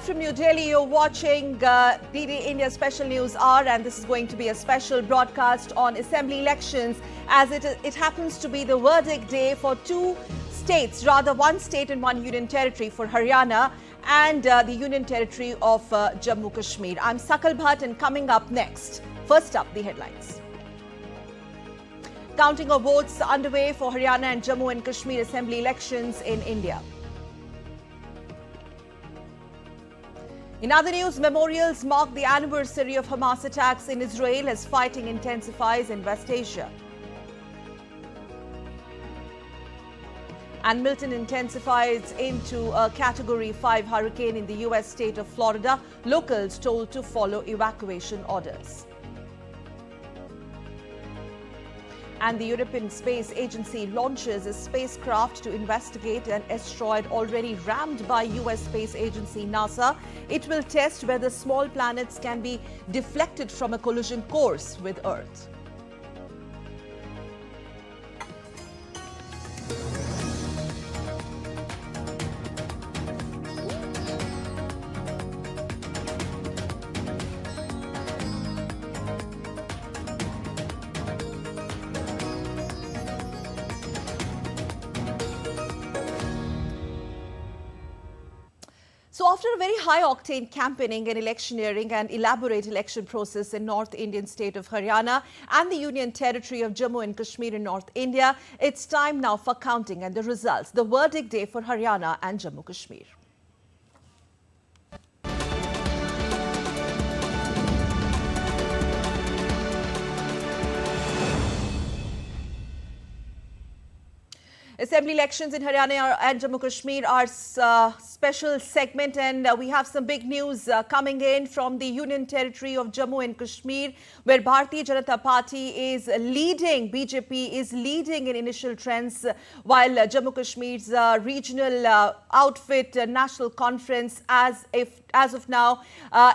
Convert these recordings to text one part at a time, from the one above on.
from New Delhi. You're watching DD India Special News Hour, and this is going to be a special broadcast on assembly elections, as it happens to be the verdict day for two states, rather one state and one union territory, for Haryana and the union territory of Jammu Kashmir. I'm Sakal Bhatt, and coming up next, first up, the headlines. Counting of votes underway for Haryana and Jammu and Kashmir assembly elections in India. In other news, memorials mark the anniversary of Hamas attacks in Israel as fighting intensifies in West Asia. And Milton intensifies into a Category 5 hurricane in the U.S. state of Florida. Locals told to follow evacuation orders. And the European Space Agency launches a spacecraft to investigate an asteroid already rammed by U.S. Space Agency NASA. It will test whether small planets can be deflected from a collision course with Earth. So after a very high-octane campaigning and electioneering and elaborate election process in North Indian state of Haryana and the Union Territory of Jammu and Kashmir in North India, it's time now for counting and the results, the verdict day for Haryana and Jammu Kashmir. Assembly elections in Haryana and Jammu Kashmir are a special segment, and we have some big news coming in from the Union Territory of Jammu and Kashmir, where Bharatiya Janata Party is leading, BJP is leading in initial trends, while Jammu Kashmir's regional outfit, National Conference, as of now,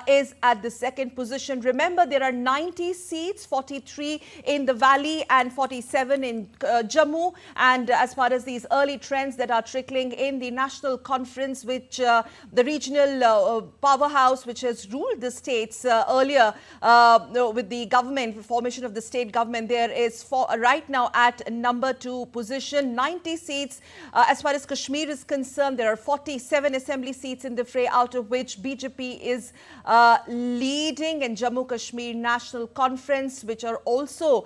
is at the second position. Remember, there are 90 seats, 43 in the valley and 47 in Jammu. And as far as these early trends that are trickling in the National Conference, which the regional powerhouse which has ruled the states earlier with the government, formation of the state government, there is right now at number 2 position, 90 seats. As far as Kashmir is concerned, there are 47 assembly seats in the fray, out of which BJP is leading, in Jammu Kashmir National Conference, which are also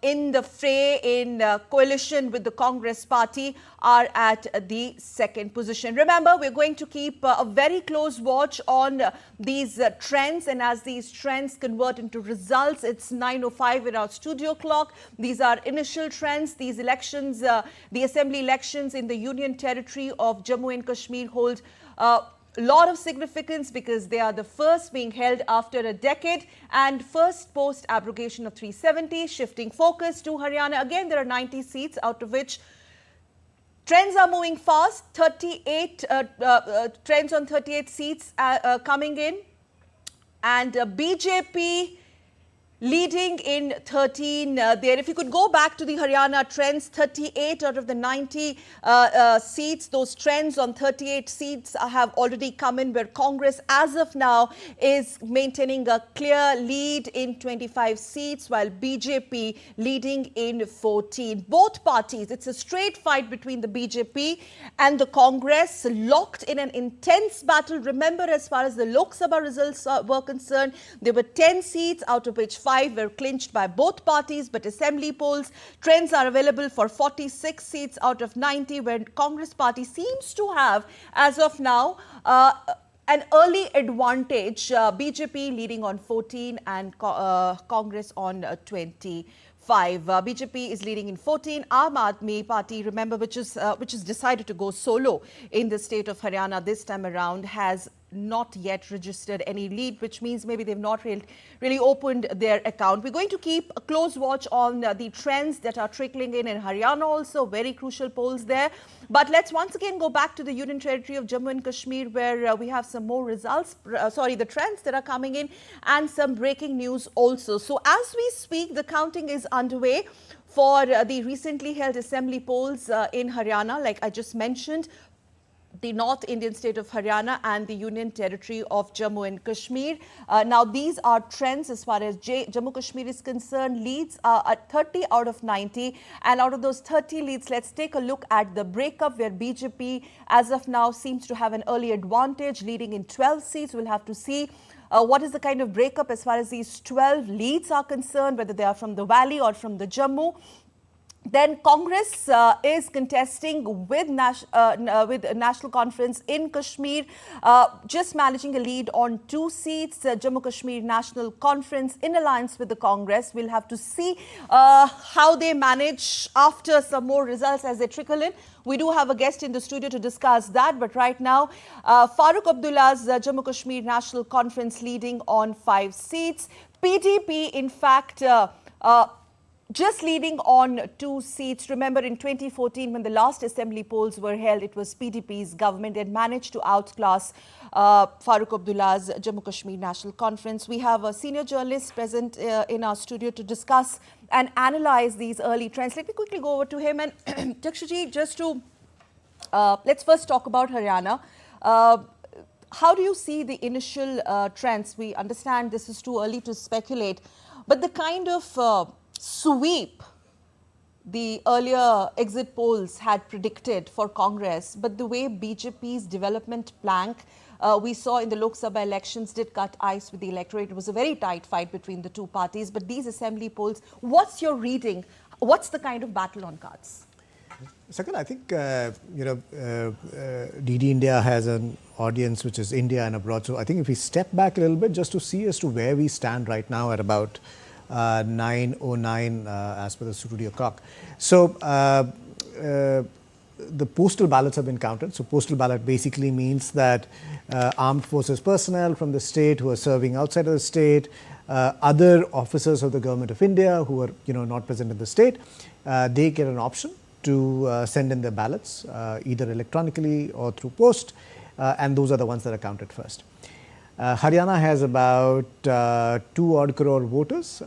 in the fray in coalition with the Congress party, are at the second position. Remember, we're going to keep a very close watch on these trends, and as these trends convert into results, it's 9:05 in our studio clock. These are initial trends. These elections, the assembly elections in the Union Territory of Jammu and Kashmir, hold lot of significance because they are the first being held after a decade and first post abrogation of 370. Shifting focus to Haryana, again there are 90 seats, out of which trends are moving fast. 38 trends on 38 seats coming in, and BJP leading in 13 there. If you could go back to the Haryana trends, 38 out of the 90 seats, those trends on 38 seats have already come in, where Congress as of now is maintaining a clear lead in 25 seats, while BJP leading in 14. Both parties, it's a straight fight between the BJP and the Congress, locked in an intense battle. Remember, as far as the Lok Sabha results were concerned, there were 10 seats, out of which 5 were clinched by both parties, but assembly polls trends are available for 46 seats out of 90, where Congress party seems to have, as of now, an early advantage. BJP leading on 14 and Congress on 25. BJP is leading in 14. Aam Aadmi Party, remember, which is decided to go solo in the state of Haryana this time around, has not yet registered any lead, which means maybe they've not really opened their account. We're going to keep a close watch on the trends that are trickling in Haryana also, very crucial polls there. But let's once again go back to the Union Territory of Jammu and Kashmir, where we have some more results, the trends that are coming in, and some breaking news also. So as we speak, the counting is underway for the recently held assembly polls in Haryana, like I just mentioned. the North Indian state of Haryana and the Union territory of Jammu and Kashmir. Now, these are trends as far as Jammu Kashmir is concerned. Leads are at 30 out of 90. And out of those 30 leads, let's take a look at the breakup where BJP, as of now, seems to have an early advantage, leading in 12 seats. We'll have to see what is the kind of breakup as far as these 12 leads are concerned, whether they are from the Valley or from the Jammu. Then Congress is contesting with National Conference in Kashmir, just managing a lead on 2 seats. Jammu Kashmir National Conference in alliance with the Congress. We'll have to see how they manage after some more results as they trickle in. We do have a guest in the studio to discuss that, but right now, Farooq Abdullah's Jammu Kashmir National Conference leading on 5 seats. PDP, in fact, just leading on 2 seats. Remember, in 2014, when the last assembly polls were held, it was PDP's government that managed to outclass Farooq Abdullah's Jammu Kashmir National Conference. We have a senior journalist present in our studio to discuss and analyze these early trends. Let me quickly go over to him. And Takshiji, just to let's first talk about Haryana. How do you see the initial trends? We understand this is too early to speculate, but the kind of sweep the earlier exit polls had predicted for Congress, but the way BJP's development plank we saw in the Lok Sabha elections did cut ice with the electorate. It was a very tight fight between the two parties, but these assembly polls, what's your reading? What's the kind of battle on cards? Second, I think, DD India has an audience which is India and abroad. So I think if we step back a little bit just to see as to where we stand right now at about 9:09 as per the studio clock. So the postal ballots have been counted. So postal ballot basically means that armed forces personnel from the state who are serving outside of the state, other officers of the government of India who are not present in the state, they get an option to send in their ballots either electronically or through post, and those are the ones that are counted first. Haryana has about 2 odd crore voters.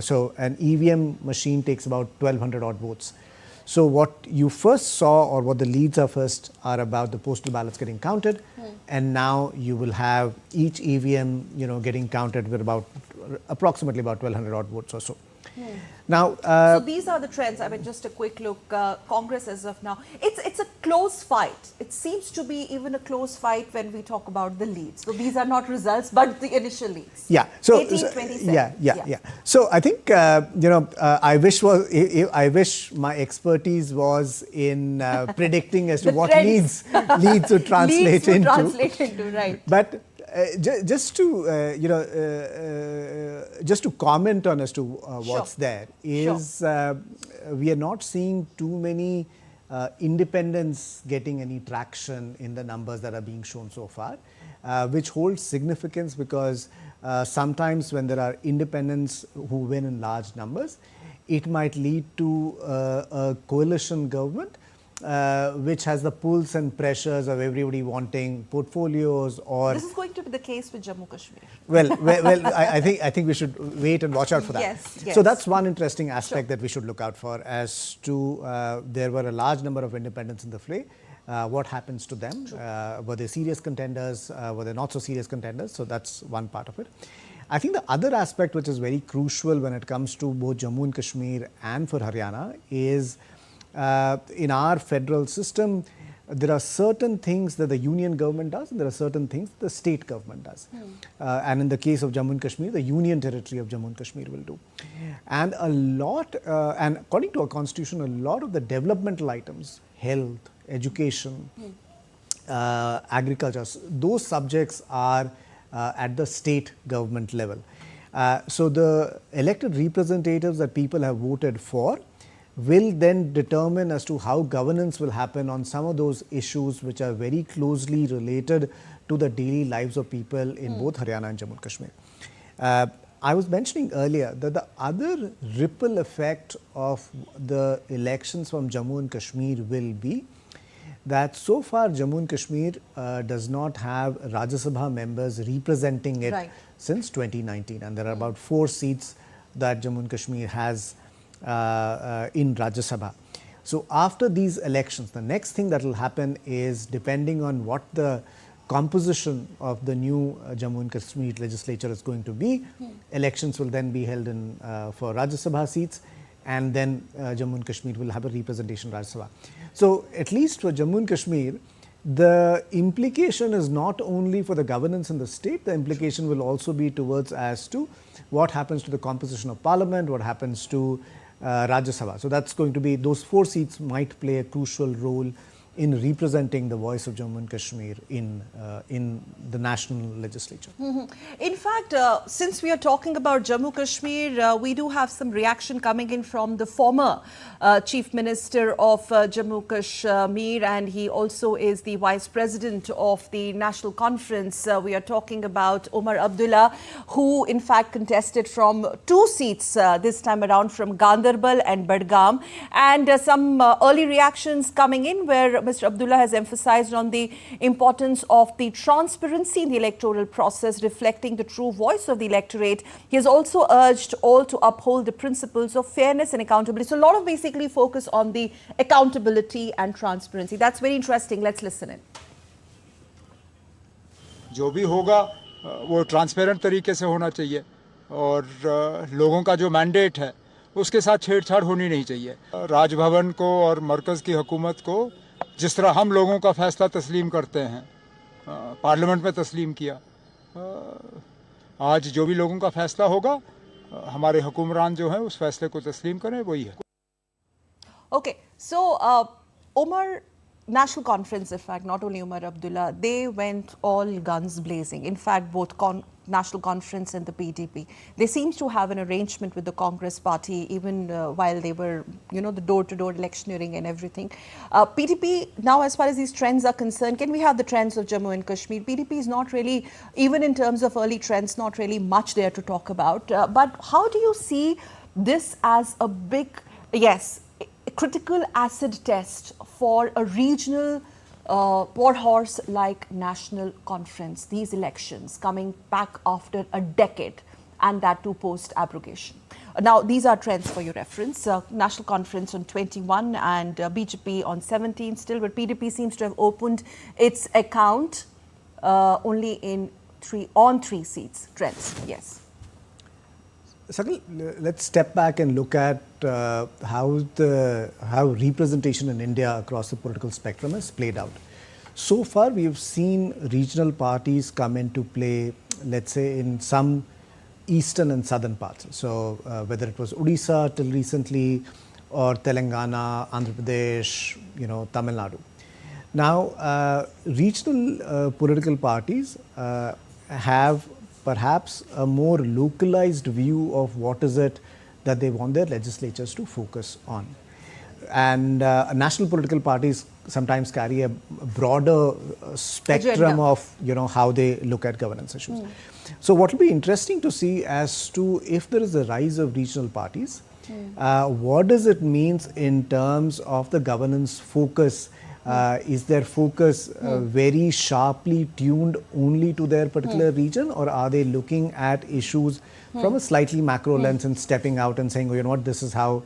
So an EVM machine takes about 1,200 odd votes. So what you first saw, or what the leads are first, are about the postal ballots getting counted, and now you will have each EVM, getting counted with about approximately about 1,200 odd votes or so. Now, so these are the trends. I mean, just a quick look. Congress as of now, it's a close fight. It seems to be even a close fight when we talk about the leads. So these are not results, but the initial leads. Yeah. So 18-27. Yeah. So I think I wish my expertise was in predicting as to what leads would translate into. Right. But just to just to comment on as to what's there is we are not seeing too many independents getting any traction in the numbers that are being shown so far, which holds significance because sometimes when there are independents who win in large numbers, it might lead to a coalition government which has the pulls and pressures of everybody wanting portfolios. Or this is going to be the case with Jammu Kashmir. Well, I think we should wait and watch out for that. Yes. So that's one interesting aspect that we should look out for as to there were a large number of independents in the fray. What happens to them? Were they serious contenders? Were they not so serious contenders? So that's one part of it. I think the other aspect which is very crucial when it comes to both Jammu and Kashmir and for Haryana is in our federal system, there are certain things that the union government does and there are certain things the state government does. And in the case of Jammu and Kashmir, the union territory of Jammu and Kashmir will do. And and according to our constitution, a lot of the developmental items, health, education, agriculture, those subjects are at the state government level. So the elected representatives that people have voted for will then determine as to how governance will happen on some of those issues which are very closely related to the daily lives of people in both Haryana and Jammu and Kashmir. I was mentioning earlier that the other ripple effect of the elections from Jammu and Kashmir will be that so far Jammu and Kashmir does not have Rajya Sabha members representing it since 2019, and there are about 4 seats that Jammu and Kashmir has in Rajya Sabha. So after these elections, the next thing that will happen is, depending on what the composition of the new Jammu and Kashmir legislature is going to be, elections will then be held in for Rajya Sabha seats, and then Jammu and Kashmir will have a representation in Rajya Sabha. So at least for Jammu and Kashmir, the implication is not only for the governance in the state, the implication will also be towards as to what happens to the composition of parliament, what happens to Rajya Sabha. So that's going to be, those 4 seats might play a crucial role in representing the voice of Jammu and Kashmir in the national legislature. In fact, since we are talking about Jammu Kashmir, we do have some reaction coming in from the former Chief Minister of Jammu Kashmir, and he also is the Vice President of the National Conference. We are talking about Omar Abdullah, who in fact contested from 2 seats this time around, from Gandarbal and Badgam. And some early reactions coming in where Mr. Abdullah has emphasized on the importance of the transparency in the electoral process, reflecting the true voice of the electorate. He has also urged all to uphold the principles of fairness and accountability. So a lot of basically focus on the accountability and transparency. That's very interesting. Let's listen in. जो भी होगा वो transparent तरीके से होना चाहिए, और लोगों का जो मैंडेट है उसके साथ छेड़छाड़ होनी नहीं चाहिए। राजभवन को और मरकज़ की हुकूमत को जिस तरह हम लोगों का फैसला तस्लीम करते हैं, पार्लियामेंट में तस्लीम किया, आज जो भी लोगों का फैसला होगा, हमारे हुक्मरान जो हैं उस फैसले को तस्लीम करें, वही है। Okay, so Omar, National Conference, in fact, not only Omar Abdullah, they went all guns blazing. In fact, both National Conference and the PDP, they seem to have an arrangement with the Congress party, even while they were, the door-to-door electioneering and everything. PDP, now as far as these trends are concerned, can we have the trends of Jammu and Kashmir? PDP is not really, even in terms of early trends, not really much there to talk about. But how do you see this as a big, a critical acid test for a regional war horse like National Conference, these elections coming back after a decade, and that too post abrogation? Now, these are trends for your reference. National Conference on 21 and BJP on 17 still, but PDP seems to have opened its account only in 3 seats. Trends, yes. Sakal, let's step back and look at how representation in India across the political spectrum has played out. So far, we have seen regional parties come into play, let's say, in some eastern and southern parts. So whether it was Odisha till recently, or Telangana, Andhra Pradesh, Tamil Nadu. Now, regional political parties have perhaps a more localized view of what is it that they want their legislatures to focus on. And national political parties sometimes carry a broader spectrum of how they look at governance issues. So what will be interesting to see as to if there is a rise of regional parties, what does it mean in terms of the governance focus? Is their focus very sharply tuned only to their particular region, or are they looking at issues from a slightly macro lens and stepping out and saying, oh, you know what, this is how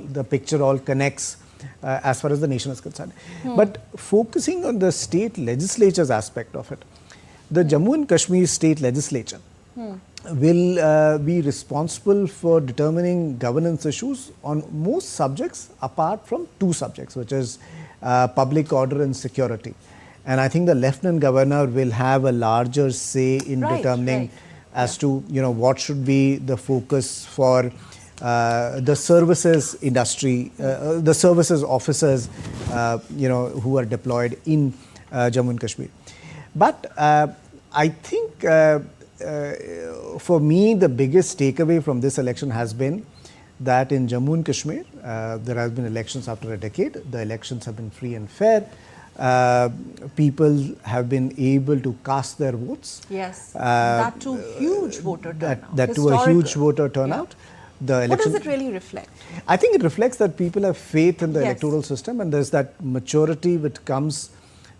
the picture all connects as far as the nation is concerned. But focusing on the state legislature's aspect of it, the Jammu and Kashmir state legislature will be responsible for determining governance issues on most subjects apart from 2 subjects, which is public order and security. And I think the Lieutenant Governor will have a larger say in determining as to what should be the focus for the services industry, the services officers who are deployed in Jammu and Kashmir. But I think for me, the biggest takeaway from this election has been that in Jammu and Kashmir, there have been elections after a decade. The elections have been free and fair. People have been able to cast their votes. Yes, that too huge voter turnout. That too a huge voter turnout. The what does it really reflect? I think it reflects that people have faith in the electoral system, and there's that maturity which comes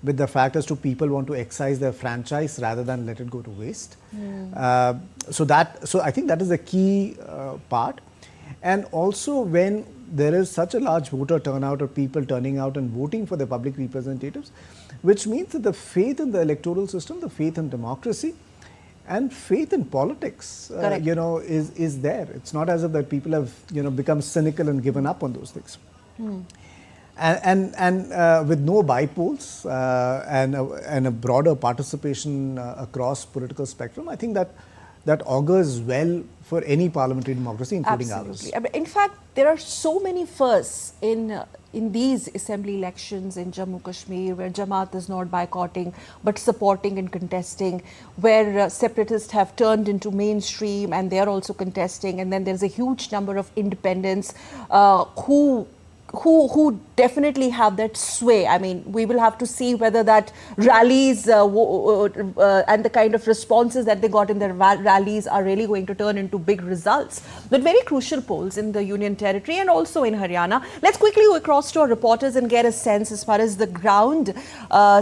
with the fact as to people want to excise their franchise rather than let it go to waste. So I think that is the key part. And also when there is such a large voter turnout of people turning out and voting for their public representatives, which means that the faith in the electoral system, the faith in democracy, and faith in politics, is there. It's not as if that people have, become cynical and given up on those things. And with no bypolls and a broader participation across political spectrum, I think that augurs well for any parliamentary democracy, including ours. In fact, there are so many firsts in these assembly elections in Jammu Kashmir, where Jamaat is not boycotting but supporting and contesting, where separatists have turned into mainstream and they are also contesting, and then there's a huge number of independents who definitely have that sway. I mean, we will have to see whether that rallies and the kind of responses that they got in their rallies are really going to turn into big results. But very crucial polls in the Union Territory and also in Haryana. Let's quickly go across to our reporters and get a sense as far as the ground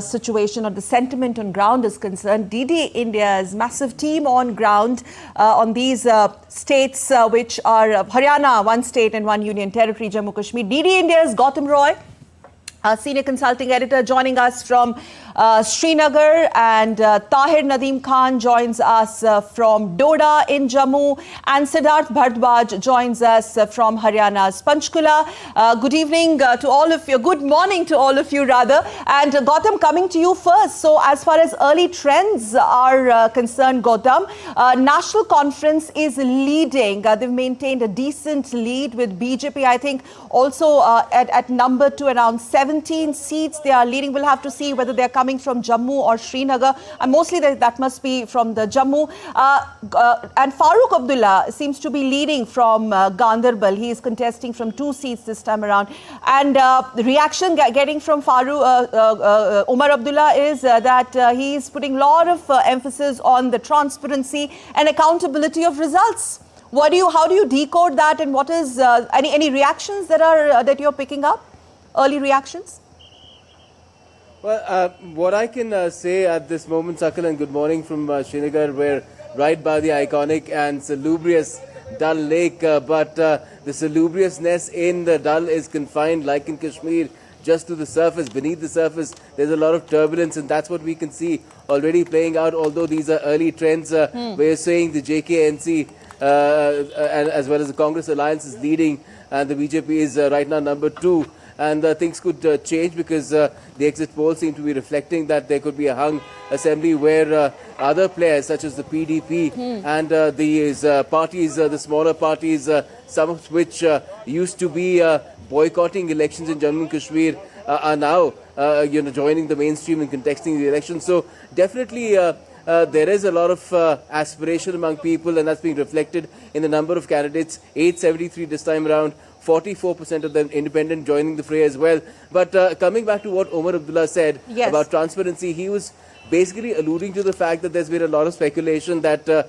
situation or the sentiment on ground is concerned. DD India's massive team on ground on these states which are Haryana, one state and one Union Territory, Jammu Kashmir. DD India's Gautam Roy, senior consulting editor, joining us from Srinagar, and Tahir Nadeem Khan joins us from Doda in Jammu, and Siddharth Bhardwaj joins us from Haryana's Panchkula. Good evening to all of you. Good morning to all of you, rather. And Gautam, coming to you first. So as far as early trends are concerned, Gautam, National Conference is leading. They've maintained a decent lead with BJP, I think, also at number 2, around 17 seats. They are leading. We'll have to see whether they're coming from Jammu or Srinagar. And mostly that must be from the Jammu. And Farooq Abdullah seems to be leading from Ganderbal. He is contesting from 2 seats this time around. And the reaction getting from Umar Abdullah is that he is putting a lot of emphasis on the transparency and accountability of results. How do you decode that, and what is any reactions that you're picking up? Early reactions? Well, what I can say at this moment, Sakal, and good morning from Srinagar, we're right by the iconic and salubrious Dal Lake, but the salubriousness in the Dal is confined, like in Kashmir, just to the surface. Beneath the surface, there's a lot of turbulence, and that's what we can see already playing out. Although these are early trends, we're saying the JKNC and as well as the Congress alliance is leading, and the BJP is right now number 2. And things could change because the exit polls seem to be reflecting that there could be a hung assembly where other players such as the PDP and these parties, the smaller parties, some of which used to be boycotting elections in Jammu and Kashmir, are now joining the mainstream and contesting the elections. So definitely there is a lot of aspiration among people, and that's being reflected in the number of candidates. 873 this time around. 44% of them independent joining the fray as well. But coming back to what Umar Abdullah said about transparency, he was basically alluding to the fact that there's been a lot of speculation that the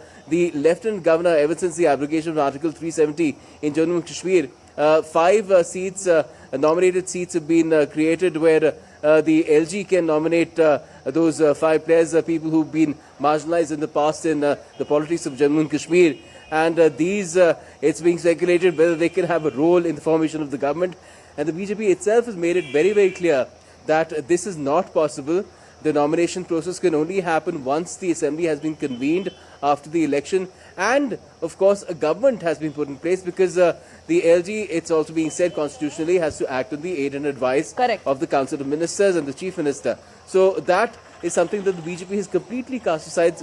Lieutenant Governor, ever since the abrogation of Article 370 in Jammu and Kashmir, 5 seats, nominated seats have been created where the LG can nominate those 5 players, people who've been marginalized in the past in the politics of Jammu and Kashmir. And it's being speculated whether they can have a role in the formation of the government. And the BJP itself has made it very, very clear that this is not possible. The nomination process can only happen once the assembly has been convened after the election. And, of course, a government has been put in place because the LG, it's also being said constitutionally, has to act on the aid and advice of the Council of Ministers and the Chief Minister. So that is something that the BJP has completely cast aside,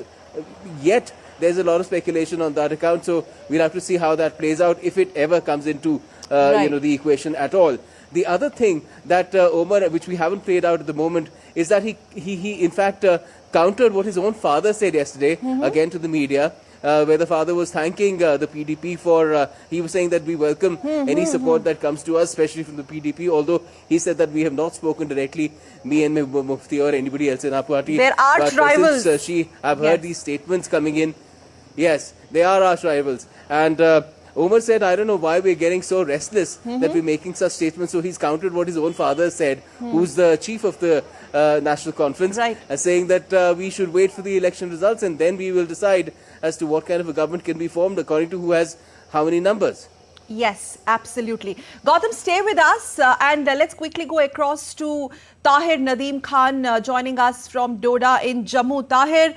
yet there's a lot of speculation on that account, so we'll have to see how that plays out if it ever comes into the equation at all. The other thing that Omar, which we haven't played out at the moment, is that he in fact countered what his own father said yesterday again to the media, where the father was thanking the PDP for, he was saying that we welcome any support that comes to us, especially from the PDP, although he said that we have not spoken directly, me and Mufti or anybody else in our party. There are rivals. Since I've heard these statements coming in. Yes, they are our rivals. And Omar said, I don't know why we're getting so restless that we're making such statements. So he's countered what his own father said, who's the chief of the National Conference, saying that we should wait for the election results and then we will decide as to what kind of a government can be formed according to who has how many numbers. Yes, absolutely. Gautam, stay with us and let's quickly go across to Tahir Nadeem Khan joining us from Doda in Jammu. Tahir,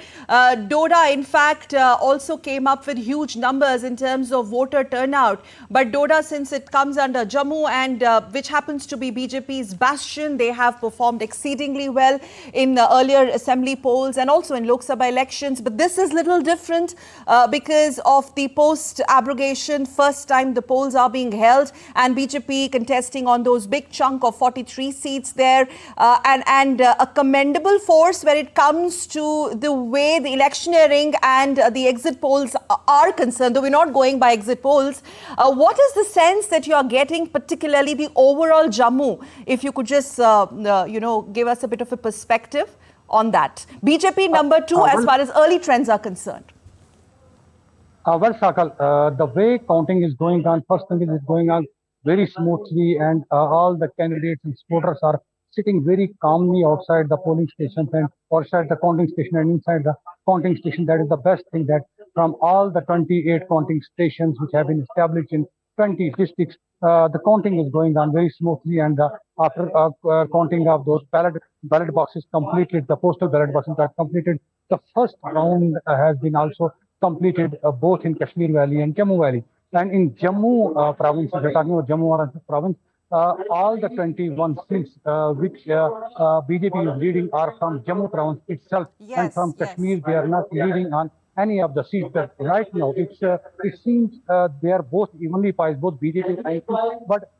Doda in fact also came up with huge numbers in terms of voter turnout. But Doda, since it comes under Jammu and which happens to be BJP's bastion, they have performed exceedingly well in earlier assembly polls and also in Lok Sabha elections. But this is little different because of the post-abrogation first time the polls are being held and BJP contesting on those big chunk of 43 seats there. And a commendable force when it comes to the way the electioneering and the exit polls are concerned, though we're not going by exit polls. What is the sense that you are getting, particularly the overall Jammu? If you could just, give us a bit of a perspective on that. BJP number 2 as far as early trends are concerned. Well, Sakal, the way counting is going on, first thing is going on very smoothly, and all the candidates and supporters are sitting very calmly outside the polling stations and outside the counting station and inside the counting station. That is the best thing, that from all the 28 counting stations which have been established in 20 districts, the counting is going on very smoothly. And after counting of those ballot boxes completed, the postal ballot boxes are completed, the first round has been also completed both in Kashmir Valley and Jammu Valley. And in Jammu province, if you're talking about Jammu province, all the 21 seats which BJP is leading are from Jammu province itself, and from Kashmir they are not leading on any of the seats. But right now it seems they are both evenly poised, both BJP and IP, but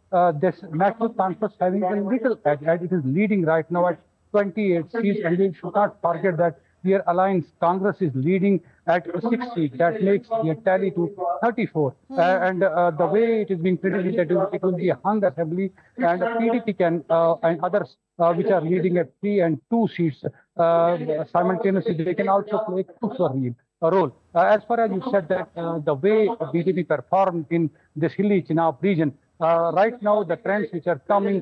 this national conference having a little edge, and it is leading right now at 28 seats, and we should not forget that their alliance Congress is leading at 6 seats. That makes the tally to 34. And the way it is being predicted, that it will be a hung assembly, and PDP can and others which are leading at 3 and 2 seats simultaneously, they can also play a crucial role. As far as you said that the way BJP performed in this hilly Chenab region, right now the trends which are coming,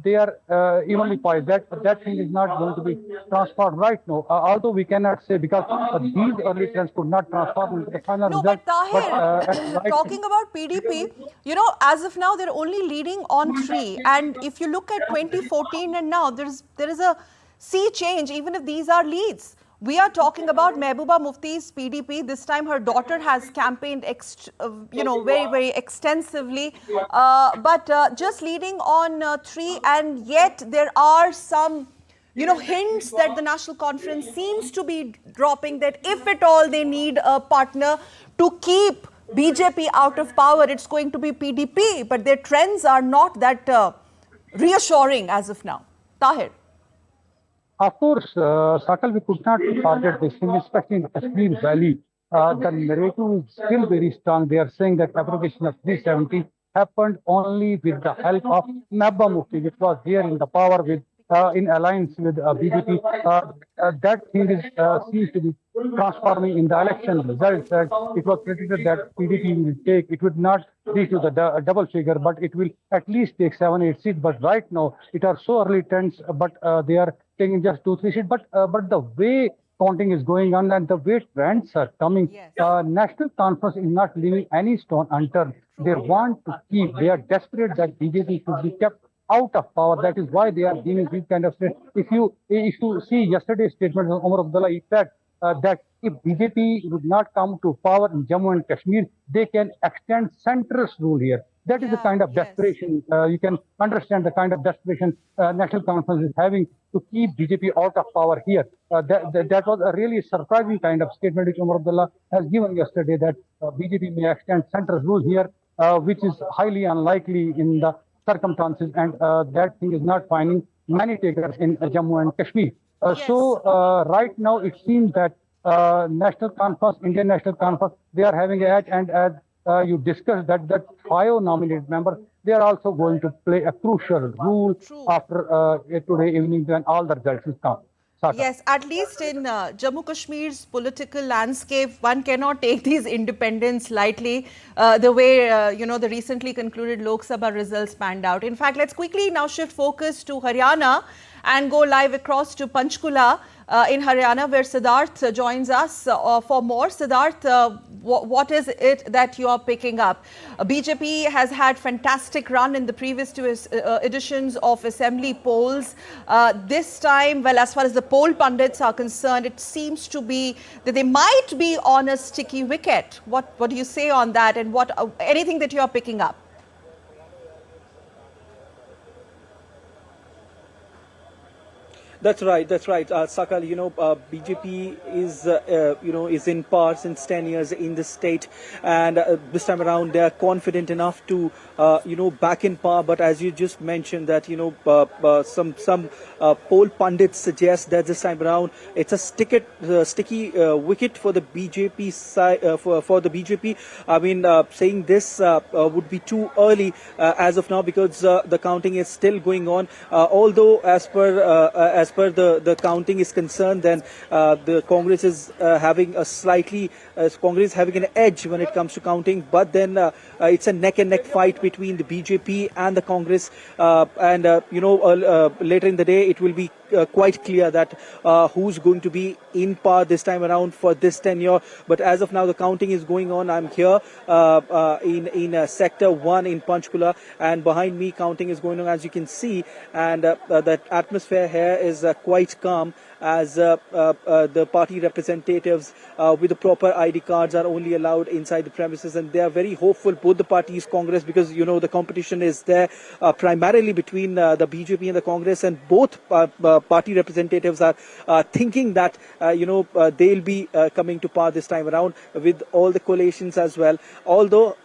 they are evenly poised. That thing is not going to be transformed right now, although we cannot say, because these early trends could not transform into the final result. But Tahir, talking about PDP, as of now they're only leading on 3, and if you look at 2014 and now, there is a sea change, even if these are leads. We are talking about Mehbooba Mufti's PDP. This time her daughter has campaigned, very, very extensively. But just leading on 3, and yet there are some, hints that the National Conference seems to be dropping, that if at all they need a partner to keep BJP out of power, it's going to be PDP. But their trends are not that reassuring as of now. Tahir. Of course, Sakal, we could not forget this thing, especially in Kashmir Valley. The narrative is still very strong. They are saying that abrogation of 370 happened only with the help of Mehbooba Mufti, which was here in the power with in alliance with BJP. That thing seems to be transforming in the election results. It was predicted that PDP will take, it would not reach to the double figure, but it will at least take 7-8 seats. But right now, it are so early trends, but they are taking just 2-3 seats. But the way counting is going on and the way trends are coming, National Conference is not leaving any stone unturned. They want to keep, they are desperate that BJP should be kept out of power. That is why they are giving this kind of statement. If you see yesterday's statement of Omar Abdullah, he said that if BJP would not come to power in Jammu and Kashmir, they can extend centrist rule here. That is the kind of desperation. You can understand the kind of desperation National Conference is having to keep BJP out of power here. That was a really surprising kind of statement which Omar Abdullah has given yesterday, that BJP may extend centrist rule here, which is highly unlikely in the circumstances, and that thing is not finding many takers in Jammu and Kashmir. So right now it seems that National Conference, Indian National Conference, they are having an edge, and as you discussed that 5 nominated members, they are also going to play a crucial role after today evening when all the results will come. Yes, at least in Jammu Kashmir's political landscape, one cannot take these independents lightly, the way, the recently concluded Lok Sabha results panned out. In fact, let's quickly now shift focus to Haryana and go live across to Panchkula in Haryana, where Siddharth joins us for more. Siddharth, what is it that you are picking up? BJP has had fantastic run in the previous two editions of assembly polls. This time, well, as far as the poll pundits are concerned, it seems to be that they might be on a sticky wicket. What do you say on that, and what anything that you are picking up? That's right. Sakal, BJP is, is in power since 10 years in the state. And this time around, they are confident enough to, back in power. But as you just mentioned that, some poll pundits suggest that this time around, it's a sticky wicket for the BJP side, for the BJP. I mean, saying this would be too early as of now, because the counting is still going on. Although as per the counting is concerned, then the Congress is having a Congress having an edge when it comes to counting. But then it's a neck and neck fight between the BJP and the Congress, and later in the day it will be quite clear that who's going to be in power this time around for this tenure. But as of now, the counting is going on. I'm here in sector 1 in Panchkula, and behind me counting is going on, as you can see, and the atmosphere here is quite calm, as the party representatives with the proper ID cards are only allowed inside the premises, and they are very hopeful, both the parties, Congress, because the competition is there primarily between the BJP and the Congress, and both party representatives are thinking that they'll be coming to power this time around with all the coalitions as well. Although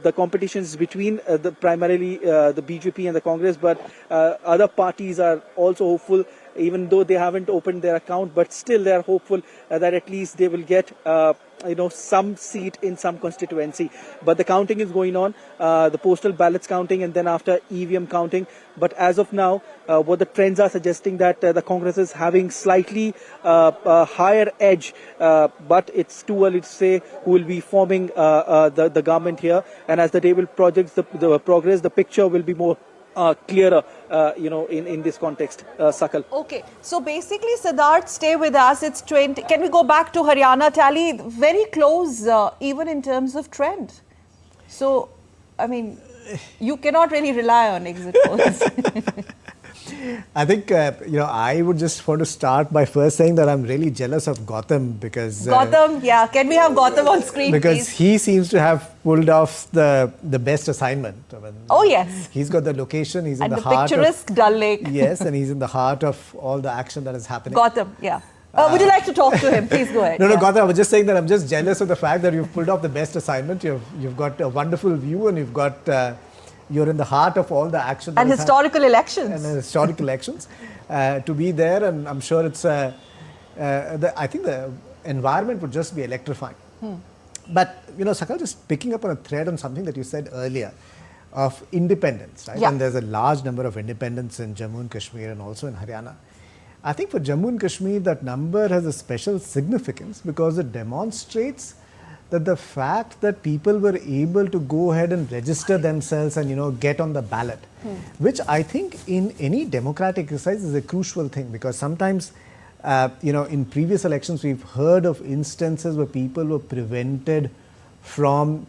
the competition is between primarily the BJP and the Congress, but other parties are also hopeful, even though they haven't opened their account, but still they are hopeful that at least they will get some seat in some constituency. But the counting is going on, the postal ballots counting, and then after EVM counting. But as of now, what the trends are suggesting that the Congress is having slightly higher edge, but it's too early to say who will be forming the government here. And as the day will progress, the picture will be more clearer, in this context, Sakal. Okay, so basically, Siddharth, stay with us. It's 20. Can we go back to Haryana tally? Very close, even in terms of trend. So, I mean, you cannot really rely on exit polls. I think, I would just want to start by first saying that I'm really jealous of Gautam, because... Gautam, yeah. Can we have Gautam on screen, because please? he seems to have pulled off the best assignment. I mean, oh, yes. He's got the location, he's and in the heart of... picturesque Dal Lake. Yes, and he's in the heart of all the action that is happening. Gautam, yeah. Would you like to talk to him? Please go ahead. No, Gautam, I was just saying that I'm just jealous of the fact that you've pulled off the best assignment. You've got a wonderful view, and you've got... you're in the heart of all the action. And historical elections. And historical elections. To be there, and I'm sure it's... I think the environment would just be electrifying. But, Sakal, just picking up on a thread on something that you said earlier of independence, right? Yeah. And there's a large number of independents in Jammu and Kashmir and also in Haryana. I think for Jammu and Kashmir, that number has a special significance because it demonstrates that the fact that people were able to go ahead and register themselves and get on the ballot, which I think in any democratic exercise is a crucial thing, because sometimes in previous elections we've heard of instances where people were prevented from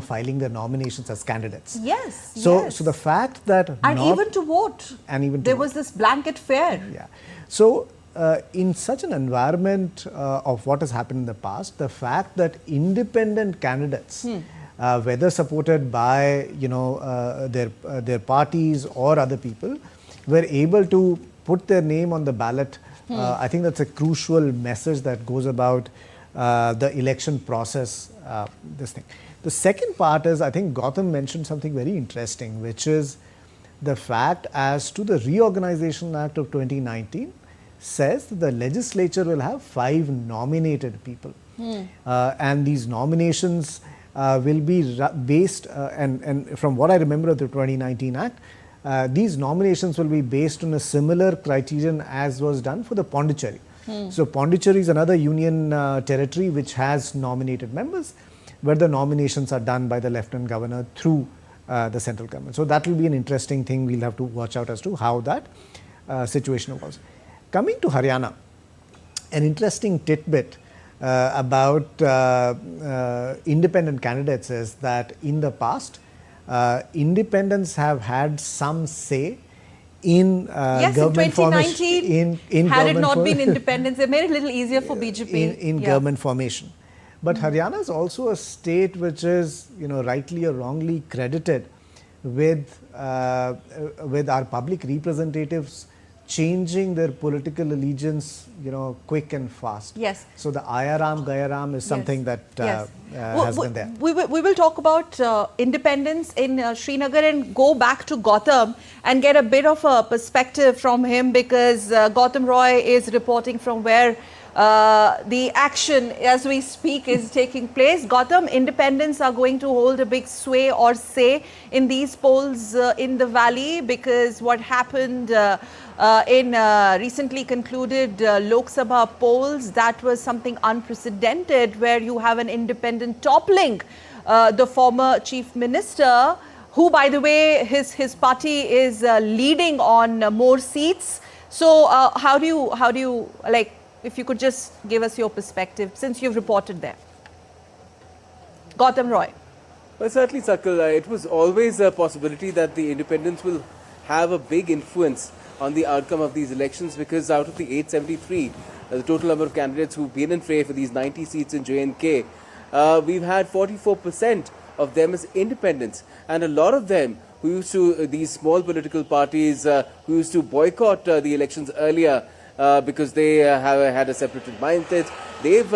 filing their nominations as candidates. Yes. So the fact that even to vote. And even to there vote. was this blanket fear. Yeah. So in such an environment of what has happened in the past, the fact that independent candidates, whether supported by their parties or other people, were able to put their name on the ballot, I think that's a crucial message that goes about the election process. This thing. The second part is, I think Gautam mentioned something very interesting, which is the fact as to the Reorganization Act of 2019 says that the legislature will have 5 nominated people. And these nominations will be based, and from what I remember of the 2019 Act, these nominations will be based on a similar criterion as was done for the Pondicherry. So Pondicherry is another union territory which has nominated members, where the nominations are done by the Lieutenant Governor through the central government. So that will be an interesting thing. We'll have to watch out as to how that situation was. Coming to Haryana, an interesting tidbit about independent candidates is that in the past, independents have had some say in Yes, government in 2019, in had it government not been independence, it made it a little easier for BJP. in government formation. But Haryana is also a state which is, rightly or wrongly credited with our public representatives changing their political allegiance, quick and fast. Yes. So the Ayaram Gayaram is something that has been there. We will talk about independence in Srinagar and go back to Gautam and get a bit of a perspective from him, because Gautam Roy is reporting from where the action as we speak is taking place. Gautam, independents are going to hold a big sway or say in these polls in the valley, because what happened in recently concluded Lok Sabha polls, that was something unprecedented, where you have an independent toppling the former chief minister, who, by the way, his party is leading on more seats. So how do you like, if you could just give us your perspective since you've reported there. Gautam Roy. Well, certainly, Sakal, it was always a possibility that the independents will have a big influence on the outcome of these elections, because out of the 873, the total number of candidates who've been in fray for these 90 seats in J&K, we've had 44% of them as independents, and a lot of them who used to, these small political parties who used to boycott the elections earlier because they have had a separatist mindset, they've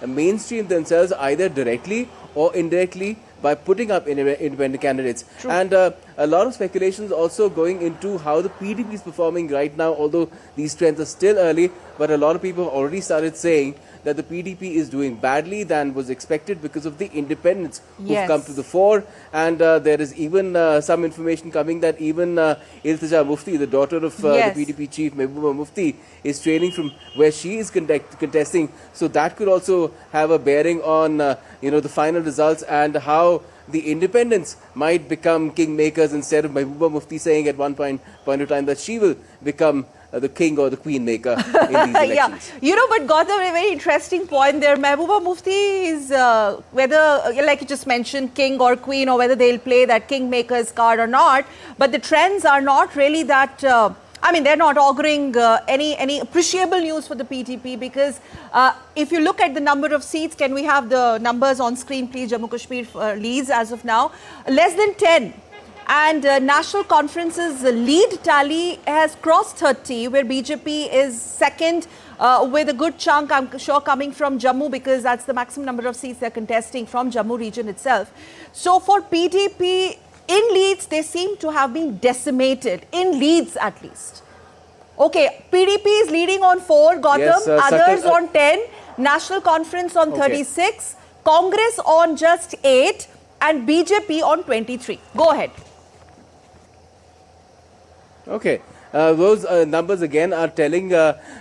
mainstreamed themselves either directly or indirectly by putting up independent candidates. True. And a lot of speculations also going into how the PDP is performing right now, although these trends are still early, but a lot of people have already started saying that the PDP is doing badly than was expected because of the independents who've come to the fore. And there is even some information coming that even Iltija Mufti, the daughter of the PDP chief Mehbooba Mufti, is training from where she is contesting. So that could also have a bearing on the final results and how the independents might become kingmakers, instead of Mehbooba Mufti saying at one point of time that she will become the king or the queen maker in these elections. But Gautam, a very interesting point there. Mehbooba Mufti is whether, like you just mentioned, king or queen, or whether they'll play that kingmaker's card or not. But the trends are not really that. They're not auguring any appreciable news for the PTP, because if you look at the number of seats, can we have the numbers on screen, please? Jammu Kashmir leads as of now less than 10. And National Conference's lead tally has crossed 30, where BJP is second with a good chunk, I'm sure, coming from Jammu, because that's the maximum number of seats they're contesting from Jammu region itself. So for PDP, in Leeds, they seem to have been decimated, in Leeds at least. Okay, PDP is leading on 4, Gautam, yes, others on 10, National Conference on 36, Congress on just 8, and BJP on 23. Go ahead. Okay, those numbers again are telling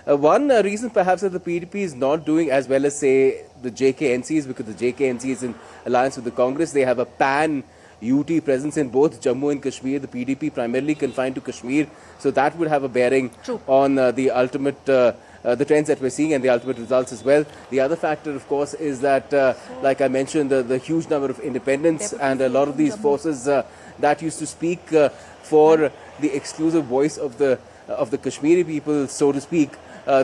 one reason perhaps that the PDP is not doing as well as, say, the JKNC is because the JKNC is in alliance with the Congress. They have a pan-UT presence in both Jammu and Kashmir. The PDP primarily confined to Kashmir, so that would have a bearing on the ultimate the trends that we're seeing and the ultimate results as well. The other factor, of course, is that, like I mentioned, the huge number of independents and a lot of these forces that used to speak for the exclusive voice of the Kashmiri people, so to speak,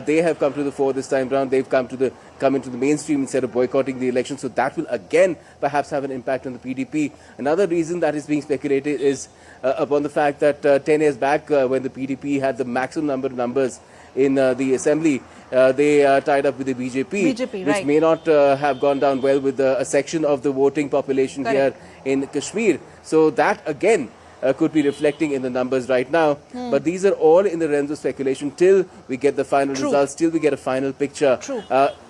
they have come to the fore this time round. They've come into the mainstream instead of boycotting the election. So that will again perhaps have an impact on the PDP. Another reason that is being speculated is upon the fact that 10 years back, when the PDP had the maximum number of numbers in the assembly, they tied up with the BJP, which may not have gone down well with a section of the voting population here in Kashmir. So that again could be reflecting in the numbers right now. But these are all in the realms of speculation till we get the final results, till we get a final picture.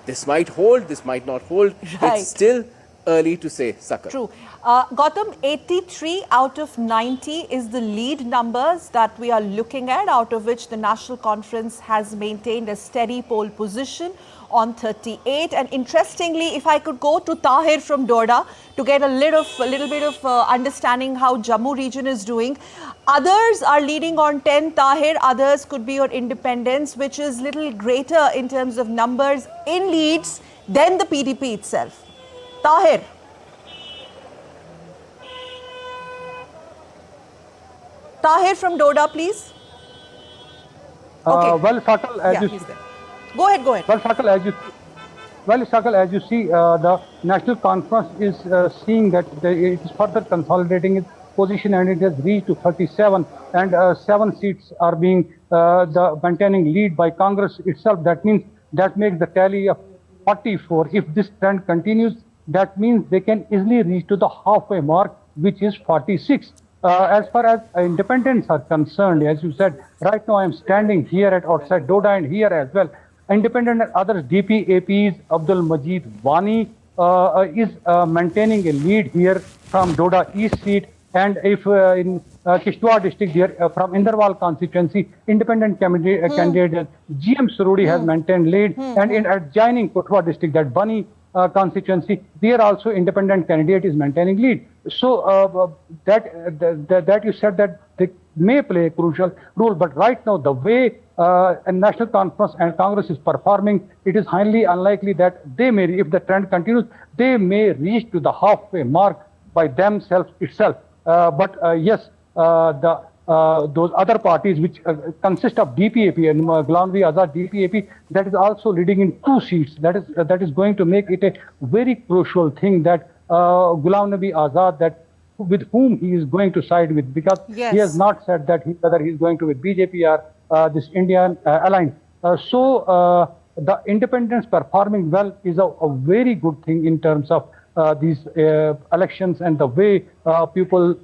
This might hold, this might not hold. It's still early to say, Sakar. True. Gautam, 83 out of 90 is the lead numbers that we are looking at, out of which the National Conference has maintained a steady poll position on 38. And interestingly, if I could go to Tahir from Doorda to get a little bit of understanding how Jammu region is doing, Others are leading on 10, Tahir. Others could be on independents, which is little greater in terms of numbers in leads than the PDP itself. Tahir. Tahir from Doda, please. Okay. Well, Sakal, as you he's there. Go ahead, go ahead. well, Sakal, as you see, the National Conference is seeing that it is further consolidating its position, and it has reached to 37, and 7 seats are being the maintaining lead by Congress itself. That means that makes the tally of 44. If this trend continues, that means they can easily reach to the halfway mark, which is 46. As far as independents are concerned, as you said, right now I am standing here at outside Doda and here as well. Independent and others, DPAPs, Abdul Majid Wani is maintaining a lead here from Doda East seat. And if in Kishtwar district here from Inderwal constituency, independent candidate GM Surudi has maintained lead. And in adjoining Kotwa district, that Bani constituency, there also independent candidate is maintaining lead. So that you said that they may play a crucial role, but right now the way a national conference and Congress is performing, it is highly unlikely that they may, if the trend continues, they may reach to the halfway mark by themselves itself. But yes, those other parties which consist of DPAP and Ghulam Nabi Azad DPAP, that is also leading in 2 seats. That is going to make it a very crucial thing that Ghulam Nabi Azad, that with whom he is going to side with, because he has not said that whether he is going to with BJP or this Indian alliance. So the independents performing well is a very good thing in terms of these elections and the way people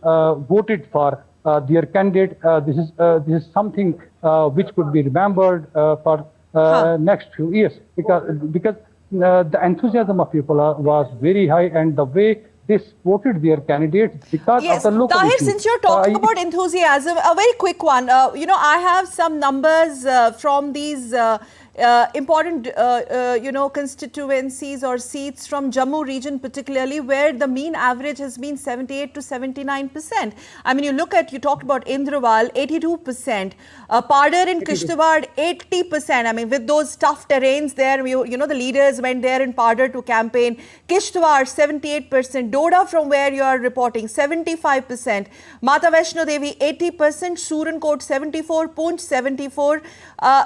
voted for their candidate. This is something which could be remembered for next few years, because the enthusiasm of people was very high, and the way they supported their candidates because of the local Tahir, issues. since you're talking about enthusiasm, a very quick one. I have some numbers from these important, constituencies or seats from Jammu region particularly, where the mean average has been 78 to 79%. I mean, you talked about Indrawal, 82%, Padar in Kishtwar, 80%. I mean, with those tough terrains there, the leaders went there in Padar to campaign. Kishtwar, 78%. Doda, from where you are reporting, 75%. Mata Vaishno Devi, 80%. Surankot, 74. Poonch, 74.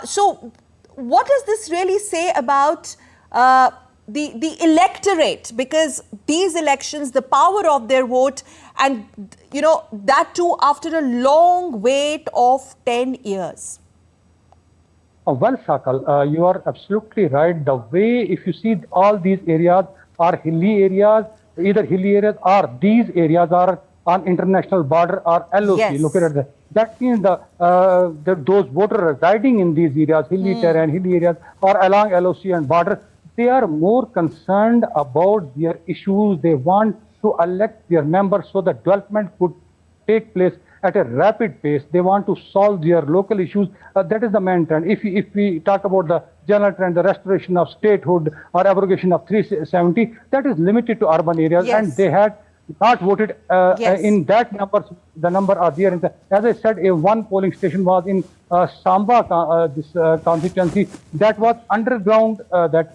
So, what does this really say about the electorate? Because these elections, the power of their vote, and that too after a long wait of 10 years. Well, Sakal, you are absolutely right. The way, if you see, all these areas are hilly areas, either hilly areas or these areas are on international border or LOC, located there. That means those voters residing in these areas, hilly terrain, hilly areas, or along LOC and border, they are more concerned about their issues. They want to elect their members so that development could take place at a rapid pace. They want to solve their local issues. That is the main trend. If we talk about the general trend, the restoration of statehood or abrogation of 370, that is limited to urban areas, and they had not voted in that numbers. The number are there. As I said, one polling station was in Samba, this constituency, that was underground, that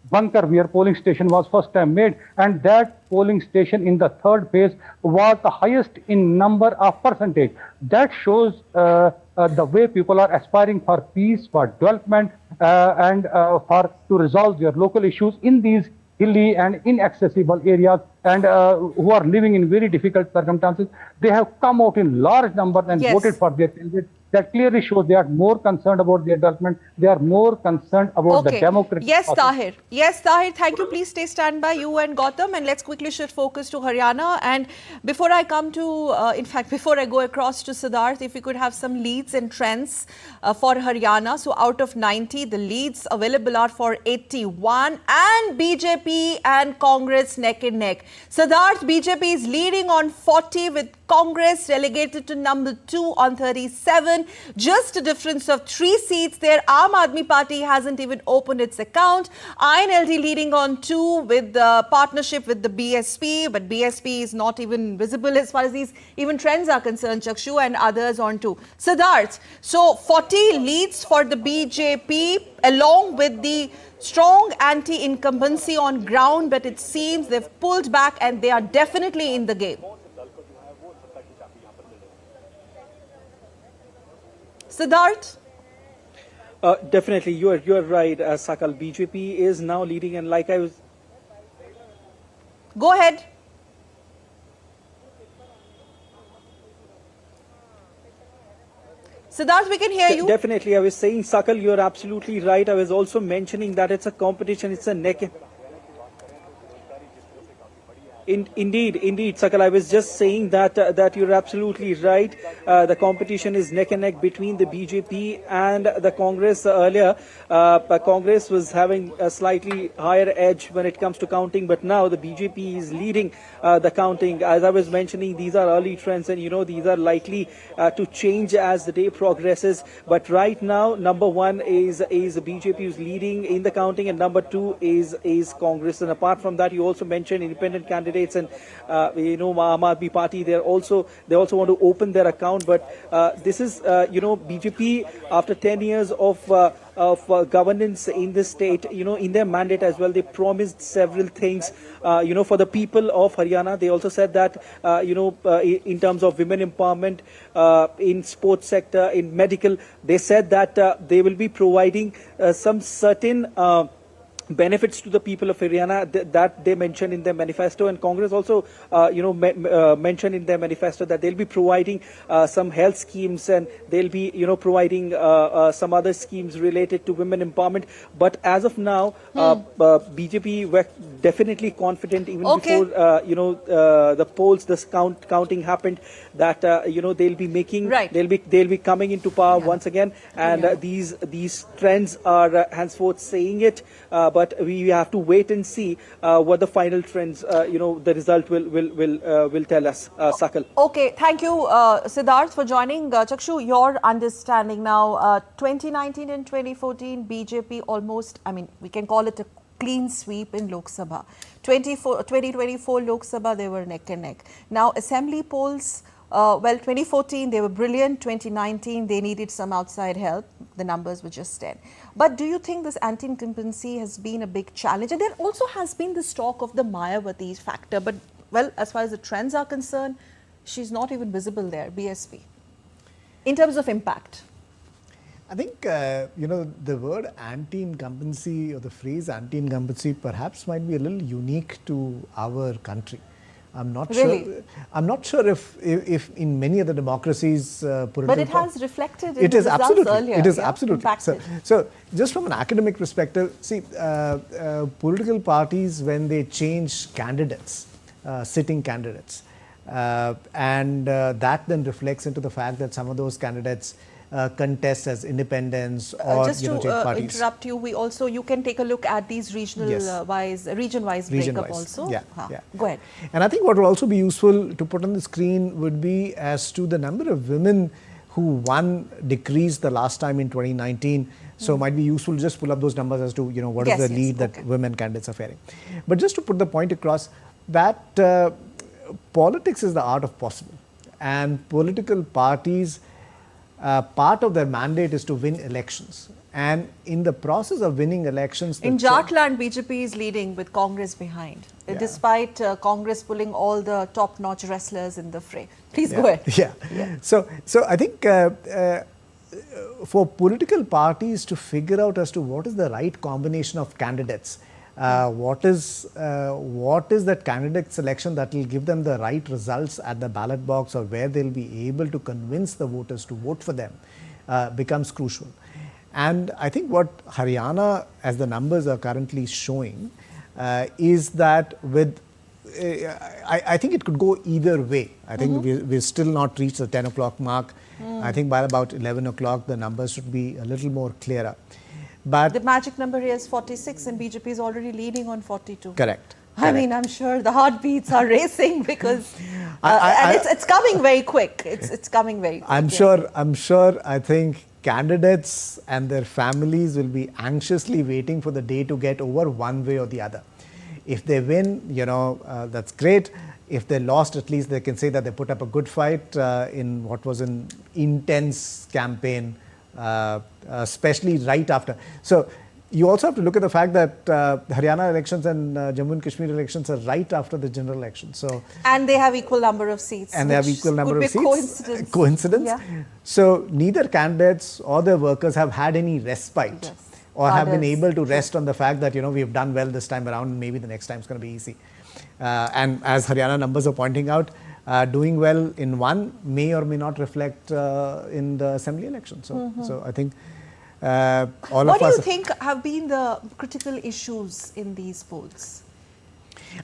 bunker where polling station was first time made, and that polling station in the 3rd phase was the highest in number of percentage. That shows the way people are aspiring for peace, for development, and to resolve their local issues in these hilly and inaccessible areas, and who are living in very difficult circumstances. They have come out in large numbers and voted for their candidate. That clearly shows they are more concerned about their development. They are more concerned about the democratic process. Tahir. Yes, Tahir. Thank you. Please stay standby, you and Gautam, and let's quickly shift focus to Haryana. And before I come to, before I go across to Siddharth, if we could have some leads and trends for Haryana. So out of 90, the leads available are for 81, and BJP and Congress neck and neck. Siddharth, BJP is leading on 40 with Congress relegated to number 2 on 37. Just a difference of 3 seats there. Aam Aadmi Party hasn't even opened its account. INLD leading on 2 with the partnership with the BSP, but BSP is not even visible as far as these even trends are concerned, Chakshu, and others on 2. Siddharth, so 40 leads for the BJP along with the strong anti-incumbency on ground, but it seems they've pulled back and they are definitely in the game. Siddharth? Definitely, you are right, Sakal. BJP is now leading, and like I was... Go ahead. Siddharth, we can hear you. Definitely, I was saying, Sakal, you're absolutely right. I was also mentioning that it's a competition, it's a neck. Indeed, Sakal. I was just saying that you're absolutely right. The competition is neck and neck between the BJP and the Congress. Earlier, Congress was having a slightly higher edge when it comes to counting, but now the BJP is leading the counting. As I was mentioning, these are early trends, and these are likely to change as the day progresses. But right now, number 1 is BJP who's leading in the counting, and number 2 is Congress. And apart from that, you also mentioned independent candidates. And Aam Aadmi Party, they also want to open their account, but this is BJP after 10 years of governance in this state, in their mandate as well, they promised several things, for the people of Haryana. They also said that, in terms of women empowerment, in sports sector, in medical, they said that they will be providing some certain benefits to the people of Haryana that they mentioned in their manifesto, and Congress also, mentioned in their manifesto that they'll be providing some health schemes, and they'll be, providing some other schemes related to women empowerment. But as of now, BJP were definitely confident even before, the polls, counting happened, that they'll be making, they'll be coming into power once again, and these trends are henceforth saying it. But we have to wait and see what the final trends, the result will tell us, Sakal. Okay, thank you, Siddharth, for joining. Chakshu, your understanding now, 2019 and 2014, BJP almost, we can call it a clean sweep in Lok Sabha. 2024 Lok Sabha, they were neck and neck. Now, assembly polls, 2014, they were brilliant. 2019, they needed some outside help. The numbers were just 10. But do you think this anti-incumbency has been a big challenge? And there also has been this talk of the Mayawati factor. But, as far as the trends are concerned, she's not even visible there, BSP, in terms of impact. I think, the word anti-incumbency or the phrase anti-incumbency perhaps might be a little unique to our country. I'm not sure. I'm not sure if in many other democracies, but it has reflected in it the is results absolutely earlier. It is absolutely. Impacted. So, just from an academic perspective, see, political parties, when they change candidates, sitting candidates, and that then reflects into the fact that some of those candidates contest as independents or just to change parties. interrupt you, you can take a look at these region-wise breakup also. Yeah. Go ahead. And I think what will also be useful to put on the screen would be as to the number of women who decreased the last time in 2019. So it might be useful to just pull up those numbers as to what is the lead that women candidates are faring. But just to put the point across that politics is the art of possible, and political parties, part of their mandate is to win elections, and in the process of winning elections, in Jharkhand, BJP is leading with Congress behind, despite Congress pulling all the top-notch wrestlers in the fray. Please go ahead. So I think for political parties to figure out as to what is the right combination of candidates, what is that candidate selection that will give them the right results at the ballot box, or where they'll be able to convince the voters to vote for them, becomes crucial. And I think what Haryana, as the numbers are currently showing, is that with I think it could go either way. I think we've still not reached the 10 o'clock mark. I think by about 11 o'clock the numbers should be a little more clearer. But the magic number here is 46, and BJP is already leading on 42. Correct. I mean, I'm sure the heartbeats are racing because I- it's coming very quick. It's coming very quick. I'm sure. I think candidates and their families will be anxiously waiting for the day to get over one way or the other. If they win, that's great. If they lost, at least they can say that they put up a good fight in what was an intense campaign, especially right after. So you also have to look at the fact that Haryana elections and Jammu and Kashmir elections are right after the general election. So And they have equal number of seats. and they have which equal number could of be seats. Coincidence. Yeah. So neither candidates or their workers have had any respite. Yes. Or have been Others. able to rest on the fact that we've done well this time around, and maybe the next time is going to be easy. And as Haryana numbers are pointing out, doing well in one may or may not reflect in the assembly election. So I think all What of do us. you think have been the critical issues in these polls?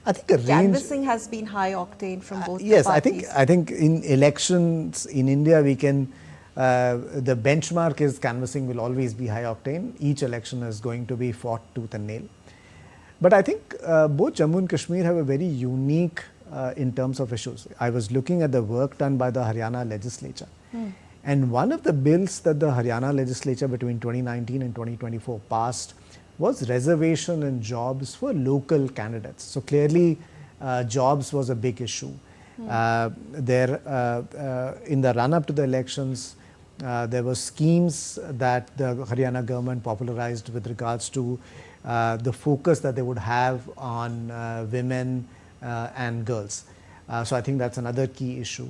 I think a range. Canvassing has been high octane from both Yes, the parties. I think in elections in India we can. The benchmark is canvassing will always be high octane. Each election is going to be fought tooth and nail. But I think both Jammu and Kashmir have a very unique in terms of issues. I was looking at the work done by the Haryana legislature. And one of the bills that the Haryana legislature between 2019 and 2024 passed was reservation in jobs for local candidates. So clearly jobs was a big issue. There in the run up to the elections, there were schemes that the Haryana government popularized with regards to the focus that they would have on women and girls. So I think that's another key issue.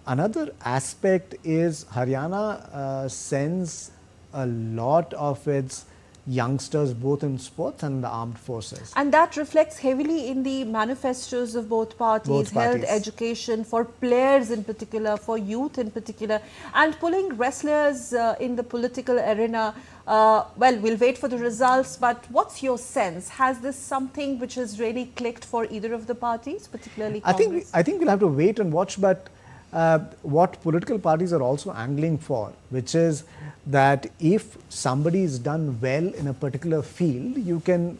Another aspect is Haryana sends a lot of its youngsters both in sports and the armed forces. And that reflects heavily in the manifestos of both parties, health, education, for players in particular, for youth in particular, and pulling wrestlers in the political arena. Well, we'll wait for the results, but what's your sense? Has this something which has really clicked for either of the parties, particularly Congress? I think we'll have to wait and watch, but what political parties are also angling for, which is that if somebody is done well in a particular field, you can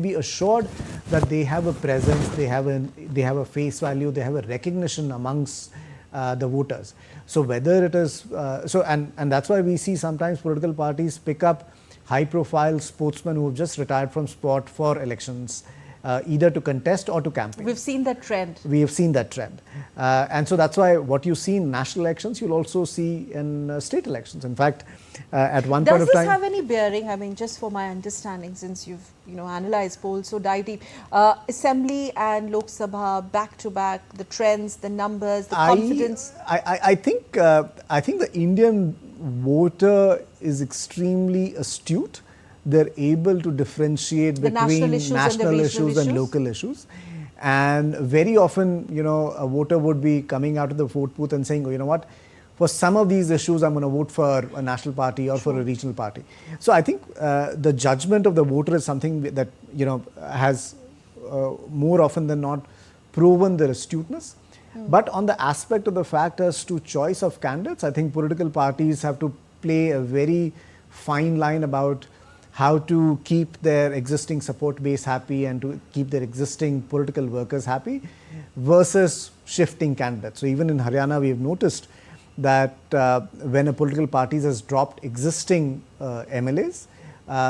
be assured that they have a presence, they have a face value, they have a recognition amongst the voters. So whether it is and that's why we see sometimes political parties pick up high-profile sportsmen who have just retired from sport for elections. Either to contest or to campaign. We've seen that trend. We have seen that trend. And so that's why what you see in national elections, you'll also see in state elections. In fact, at one point of time... Does this have any bearing, I mean, just for my understanding, since you've analyzed polls so dive deep, Assembly and Lok Sabha back-to-back, the trends, the numbers, the confidence? I think the Indian voter is extremely astute. They're able to differentiate between national issues and local issues. And very often, a voter would be coming out of the vote booth and saying, oh, you know what, for some of these issues, I'm going to vote for a national party or for a regional party. So I think the judgment of the voter is something that, has more often than not proven their astuteness. But on the aspect of the fact as to choice of candidates, I think political parties have to play a very fine line about how to keep their existing support base happy and to keep their existing political workers happy versus shifting candidates. So even in Haryana, we have noticed that when a political party has dropped existing MLAs,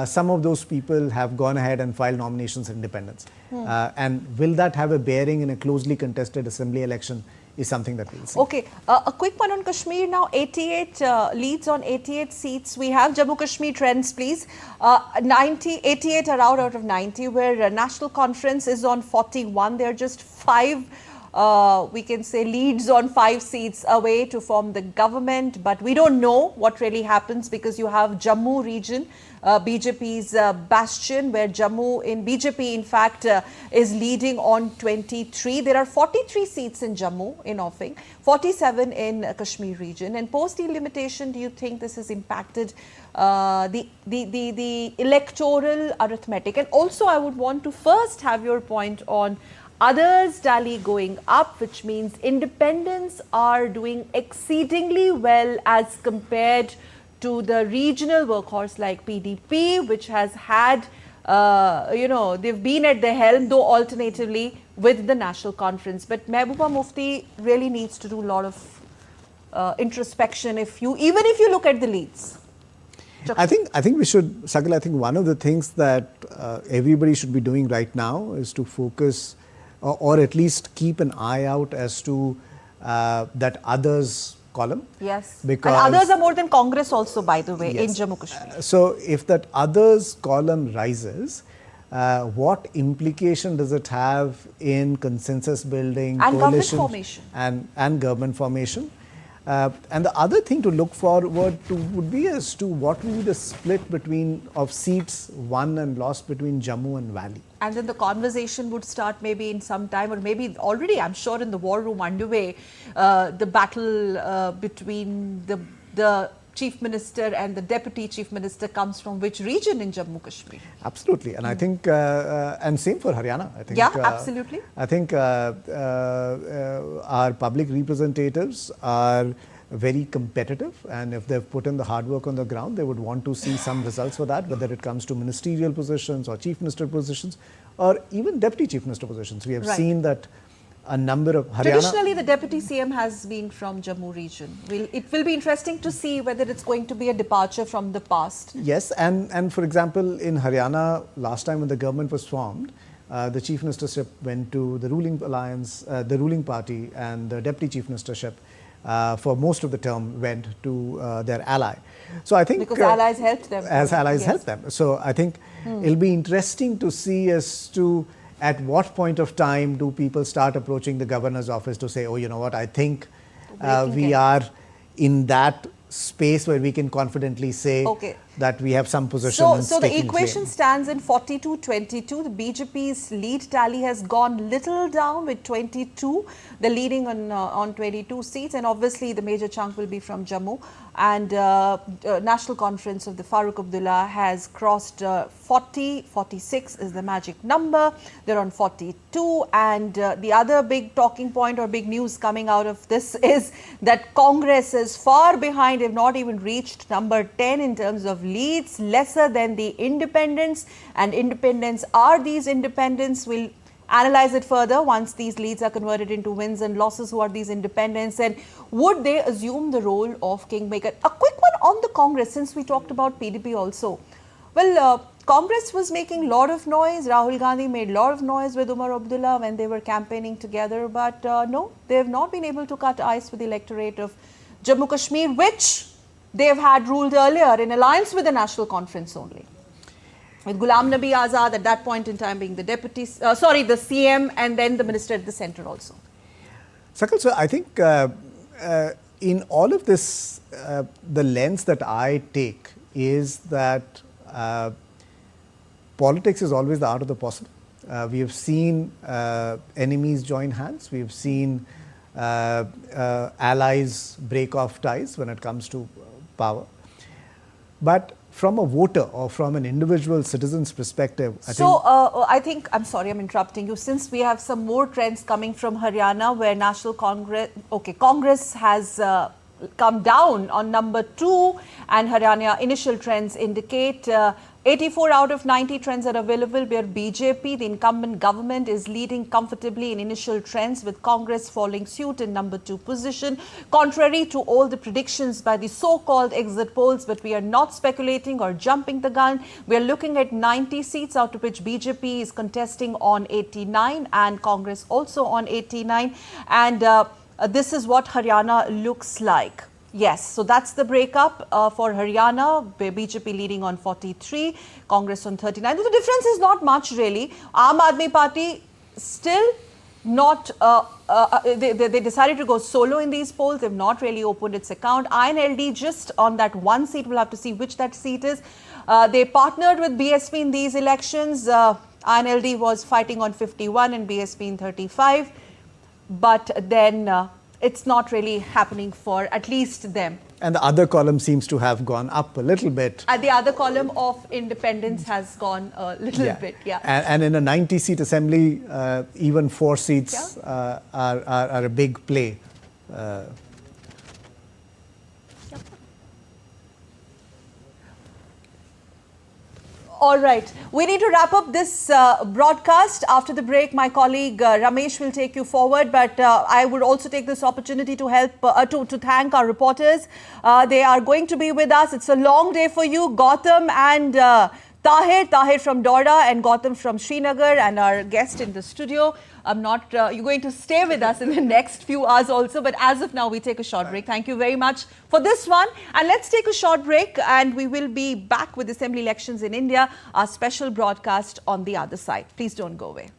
some of those people have gone ahead and filed nominations as independents. And will that have a bearing in a closely contested assembly election is something that we'll see. Okay, a quick one on Kashmir now. 88 leads on 88 seats. We have Jammu Kashmir trends, please. 88 are out of 90, where National Conference is on 41. There are just 5, we can say, leads on 5 seats away to form the government. But we don't know what really happens because you have Jammu region, BJP's bastion, where BJP in fact is leading on 23. There are 43 seats in Jammu in offing, 47 in Kashmir region. And post delimitation, do you think this has impacted the electoral arithmetic? And also I would want to first have your point on others tally going up, which means independents are doing exceedingly well as compared to the regional workhorse like PDP, which has had they've been at the helm, though alternatively with the National Conference. But Mehbooba Mufti really needs to do a lot of introspection even if you look at the leads. I think we should, Sakal, I think one of the things that everybody should be doing right now is to focus or at least keep an eye out as to that others column. Yes. Because and others are more than Congress also, by the way, in yes. Jammu Kashmir. So if that others column rises, what implication does it have in consensus building, and coalition government formation and government formation? And the other thing to look forward to would be as to what will be the split of seats won and lost between Jammu and Valley. And then the conversation would start maybe in some time, or maybe already, I'm sure, in the war room underway, the battle between the Chief Minister and the Deputy Chief Minister comes from which region in Jammu Kashmir? Absolutely, and I think, and same for Haryana. I think, yeah, absolutely. I think our public representatives are very competitive, and if they've put in the hard work on the ground, they would want to see some results for that, whether it comes to ministerial positions or chief minister positions or even deputy chief minister positions. We have seen that a number of Haryana. Traditionally, the deputy CM has been from Jammu region. It will be interesting to see whether it's going to be a departure from the past. Yes, and for example, in Haryana, last time when the government was formed, the chief ministership went to the ruling alliance, the ruling party, and the deputy chief ministership for most of the term went to their ally. So I think because allies helped them. As allies helped them. So I think it'll be interesting to see as to at what point of time do people start approaching the governor's office to say, oh, you know what, I think we are in that space where we can confidently say that we have some position. So the equation stands in 42-22. The BJP's lead tally has gone little down with 22. They're leading on 22 seats, and obviously the major chunk will be from Jammu. And National Conference of the Farooq Abdullah has crossed 40, 46 is the magic number. They're on 42. And the other big talking point or big news coming out of this is that Congress is far behind. They've not even reached number 10 in terms of leads, lesser than the independents. And independents are these independents. We'll analyze it further once these leads are converted into wins and losses. Who are these independents, and would they assume the role of kingmaker? A quick one on the Congress, since we talked about PDP also. Well, Congress was making a lot of noise. Rahul Gandhi made a lot of noise with Umar Abdullah when they were campaigning together. But no, they have not been able to cut ice with the electorate of Jammu Kashmir, which they have had ruled earlier in alliance with the National Conference only, with Ghulam Nabi Azad at that point in time being the deputy, the CM, and then the minister at the centre also. Sakal, so I think in all of this, the lens that I take is that politics is always the art of the possible. We have seen enemies join hands. We have seen allies break off ties when it comes to power. But from a voter or from an individual citizen's perspective, I think, I'm sorry, I'm interrupting you. Since we have some more trends coming from Haryana, where Congress has come down on number 2, and Haryana initial trends indicate 84 out of 90 trends are available, where BJP, the incumbent government, is leading comfortably in initial trends, with Congress following suit in number 2 position. Contrary to all the predictions by the so-called exit polls, but we are not speculating or jumping the gun. We are looking at 90 seats, out of which BJP is contesting on 89 and Congress also on 89. And this is what Haryana looks like. Yes, so that's the breakup for Haryana, BJP leading on 43, Congress on 39. So the difference is not much really. Aam Aadmi Party still not, they decided to go solo in these polls. They've not really opened its account. INLD just on that one seat, we'll have to see which that seat is. They partnered with BSP in these elections. INLD was fighting on 51 and BSP in 35. But then it's not really happening for at least them. And the other column seems to have gone up a little bit. The other column of independence has gone a little bit, And in a 90-seat assembly, even 4 seats are a big play. All right. We need to wrap up this broadcast. After the break, my colleague Ramesh will take you forward. But I would also take this opportunity to help to thank our reporters. They are going to be with us. It's a long day for you, Gautam and Tahir from Doorda and Gautam from Srinagar, and our guest in the studio. You're going to stay with us in the next few hours also, but as of now, we take a short break. Thank you very much for this one. And let's take a short break, and we will be back with Assembly elections in India, our special broadcast on the other side. Please don't go away.